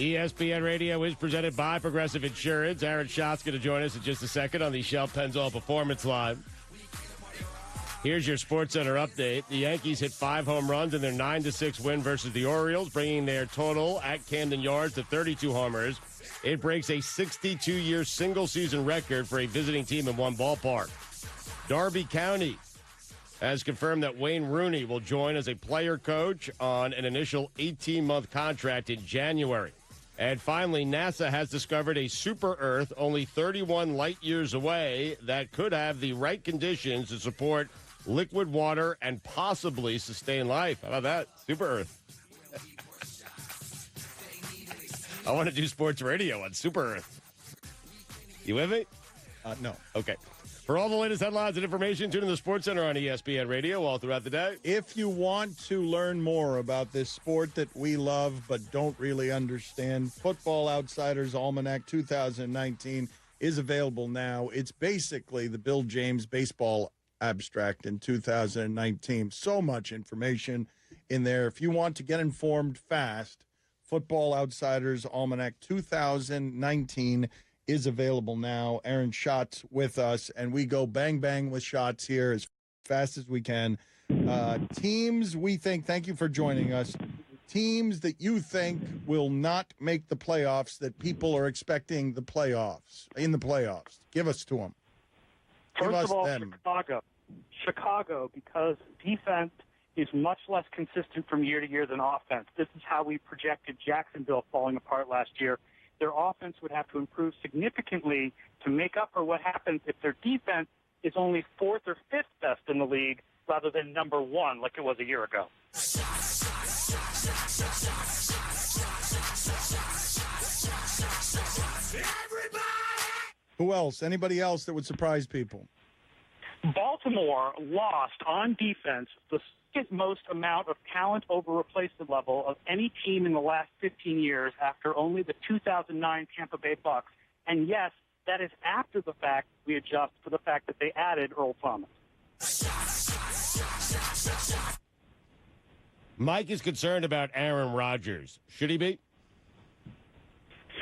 ESPN Radio is presented by Progressive Insurance. Aaron Schatz's going to join us in just a second on the Shell Pennzoil Performance Line. Here's your SportsCenter update. The Yankees hit 5 home runs in their 9-6 win versus the Orioles, bringing their total at Camden Yards to 32 homers. It breaks a 62-year single-season record for a visiting team in one ballpark. Darby County has confirmed that Wayne Rooney will join as a player coach on an initial 18-month contract in January. And finally, NASA has discovered a super Earth only 31 light years away that could have the right conditions to support liquid water and possibly sustain life. How about that? Super Earth. I want to do sports radio on Super Earth. You with me? No. Okay. For all the latest headlines and information, tune in to the SportsCenter on ESPN Radio all throughout the day. If you want to learn more about this sport that we love but don't really understand, Football Outsiders Almanac 2019 is available now. It's basically the Bill James baseball abstract in 2019. So much information in there. If you want to get informed fast, Football Outsiders Almanac 2019 is available now. Aaron Schatz with us, and we go bang, bang with shots here as fast as we can. Teams we think, thank you for joining us, teams that you think will not make the playoffs that people are expecting in the playoffs. Give us to them. First of all, Chicago, because defense is much less consistent from year to year than offense. This is how we projected Jacksonville falling apart last year. Their offense would have to improve significantly to make up for what happens if their defense is only 4th or 5th best in the league rather than number 1 like it was a year ago. Who else? Anybody else that would surprise people? Baltimore lost on defense the second most amount of talent over replacement level of any team in the last 15 years after only the 2009 Tampa Bay Bucks. And yes, that is after the fact we adjust for the fact that they added Earl Thomas. Mike is concerned about Aaron Rodgers. Should he be?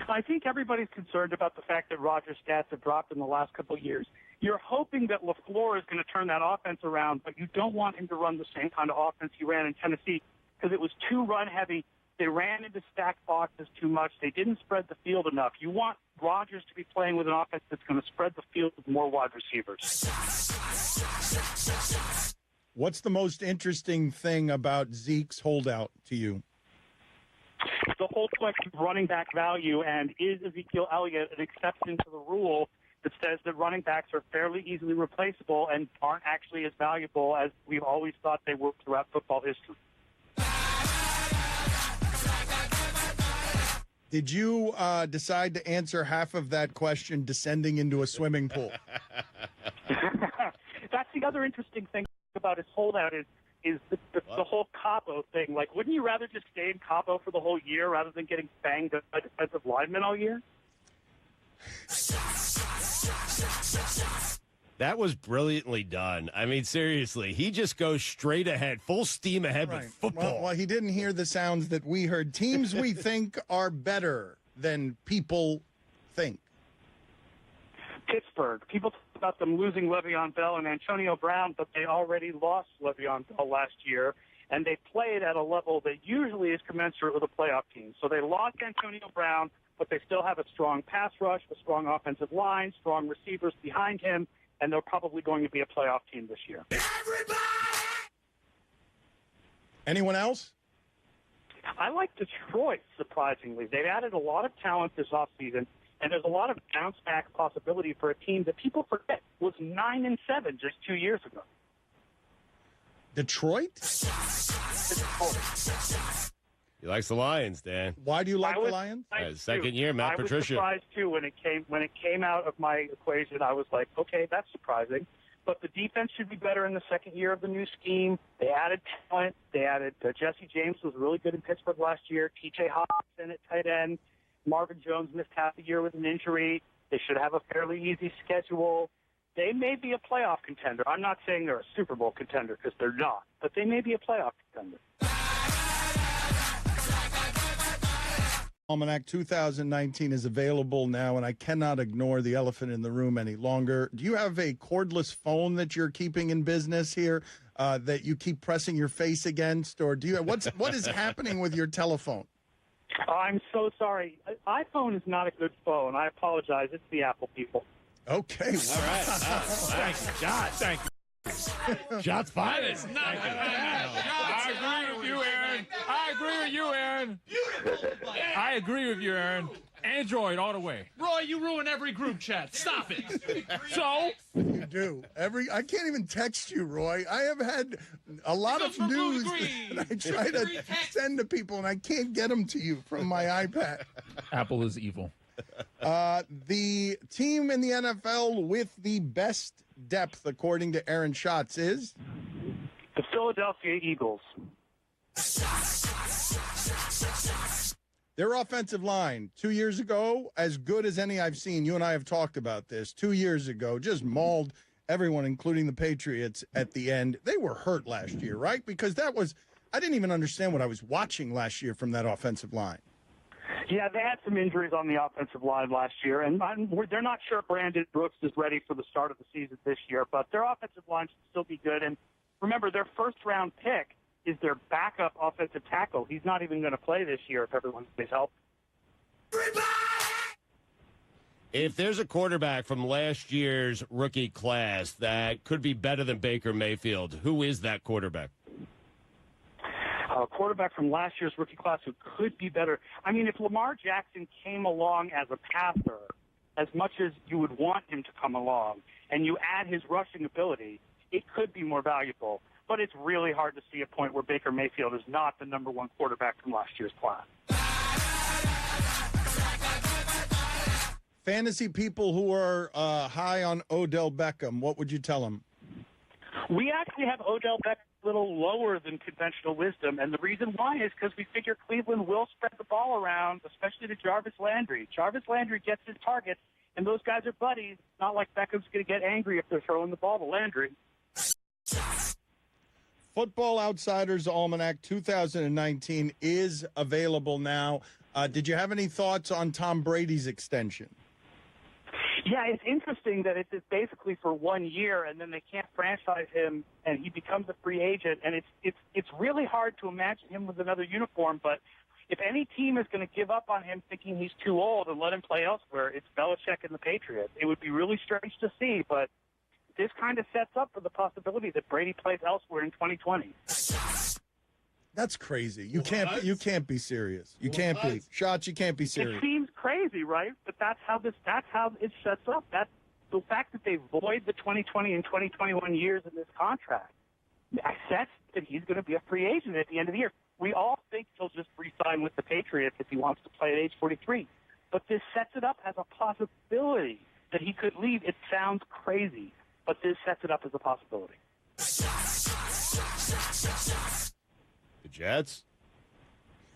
I think everybody's concerned about the fact that Rodgers' stats have dropped in the last couple of years. You're hoping that LaFleur is going to turn that offense around, but you don't want him to run the same kind of offense he ran in Tennessee because it was too run-heavy. They ran into stacked boxes too much. They didn't spread the field enough. You want Rodgers to be playing with an offense that's going to spread the field with more wide receivers. What's the most interesting thing about Zeke's holdout to you? The whole question of running back value, and is Ezekiel Elliott an exception to the rule that says that running backs are fairly easily replaceable and aren't actually as valuable as we've always thought they were throughout football history? Did you decide to answer half of that question descending into a swimming pool? That's the other interesting thing about his holdout is the whole Cabo thing. Like, wouldn't you rather just stay in Cabo for the whole year rather than getting banged by defensive linemen all year? That was brilliantly done. I mean, seriously, he just goes straight ahead, full steam ahead with football. Well, he didn't hear the sounds that we heard. Teams we think are better than people think. Pittsburgh. People talk about them losing Le'Veon Bell and Antonio Brown, but they already lost Le'Veon Bell last year, and they played at a level that usually is commensurate with a playoff team. So they lost Antonio Brown, but they still have a strong pass rush, a strong offensive line, strong receivers behind him, and they're probably going to be a playoff team this year. Everybody! Anyone else? I like Detroit, surprisingly. They've added a lot of talent this offseason, and there's a lot of bounce-back possibility for a team that people forget was 9-7 just 2 years ago. Detroit? He likes the Lions, Dan. Why do you like the Lions? Second year, Matt Patricia. I was surprised, too, when it came out of my equation. I was like, okay, that's surprising. But the defense should be better in the second year of the new scheme. They added talent. They added Jesse James was really good in Pittsburgh last year. T.J. Hawkinson at tight end. Marvin Jones missed half the year with an injury. They should have a fairly easy schedule. They may be a playoff contender. I'm not saying they're a Super Bowl contender because they're not, but they may be a playoff contender. Almanac 2019 is available now, and I cannot ignore the elephant in the room any longer. Do you have a cordless phone that you're keeping in business here that you keep pressing your face against, or do you? What is happening with your telephone? I'm so sorry. iPhone is not a good phone. I apologize. It's the Apple people. Okay. All right. Thank you, John. Thank you. Shots fired. I agree with you, Aaron. I agree with you, Aaron. Android all the way. Roy, you ruin every group chat. Stop it. So? You do. I can't even text you, Roy. I have had a lot of news that I try to send to people, and I can't get them to you from my iPad. Apple is evil. The team in the NFL with the best depth, according to Aaron Schatz, is? The Philadelphia Eagles. Their offensive line, 2 years ago, as good as any I've seen. You and I have talked about this. 2 years ago, just mauled everyone, including the Patriots, at the end. They were hurt last year, right? Because I didn't even understand what I was watching last year from that offensive line. Yeah, they had some injuries on the offensive line last year, and they're not sure Brandon Brooks is ready for the start of the season this year, but their offensive line should still be good. And remember, their first-round pick is their backup offensive tackle. He's not even going to play this year if everyone stays healthy. If there's a quarterback from last year's rookie class that could be better than Baker Mayfield, who is that quarterback? A quarterback from last year's rookie class who could be better. I mean, if Lamar Jackson came along as a passer, as much as you would want him to come along, and you add his rushing ability, it could be more valuable. But it's really hard to see a point where Baker Mayfield is not the number one quarterback from last year's class. Fantasy people who are high on Odell Beckham, what would you tell them? We actually have Odell Beckham a little lower than conventional wisdom, and the reason why is because we figure Cleveland will spread the ball around, especially to Jarvis Landry. Jarvis Landry gets his targets, and those guys are buddies. It's not like Beckham's going to get angry if they're throwing the ball to Landry. Football Outsiders Almanac 2019 is available now. Did you have any thoughts on Tom Brady's extension? Yeah, it's interesting that it's basically for 1 year, and then they can't franchise him, and he becomes a free agent. And it's really hard to imagine him with another uniform. But if any team is going to give up on him thinking he's too old and let him play elsewhere, it's Belichick and the Patriots. It would be really strange to see, but this kind of sets up for the possibility that Brady plays elsewhere in 2020. That's crazy. You can't be serious. You can't be. Shots, you can't be It serious. seems crazy, right? But that's how it sets up. That's the fact that they void the 2020 and 2021 years in this contract. Sets that he's going to be a free agent at the end of the year. We all think he'll just re-sign with the Patriots if he wants to play at age 43. But this sets it up as a possibility that he could leave. It sounds crazy, but this sets it up as a possibility. The Jets?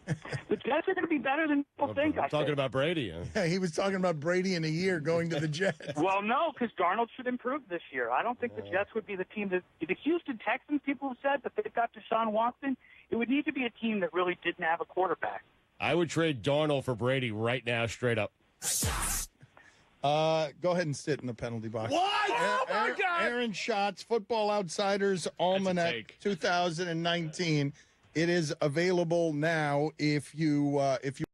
The Jets are going to be better than people think. I'm talking about Brady. Huh? Yeah, he was talking about Brady in a year going to the Jets. Well, no, because Darnold should improve this year. I don't think the Jets would be the team that the Houston Texans, people have said, but they've got Deshaun Watson. It would need to be a team that really didn't have a quarterback. I would trade Darnold for Brady right now, straight up. Go ahead and sit in the penalty box. What? Oh, my God. Aaron Schatz, Football Outsiders Almanac 2019. It is available now if you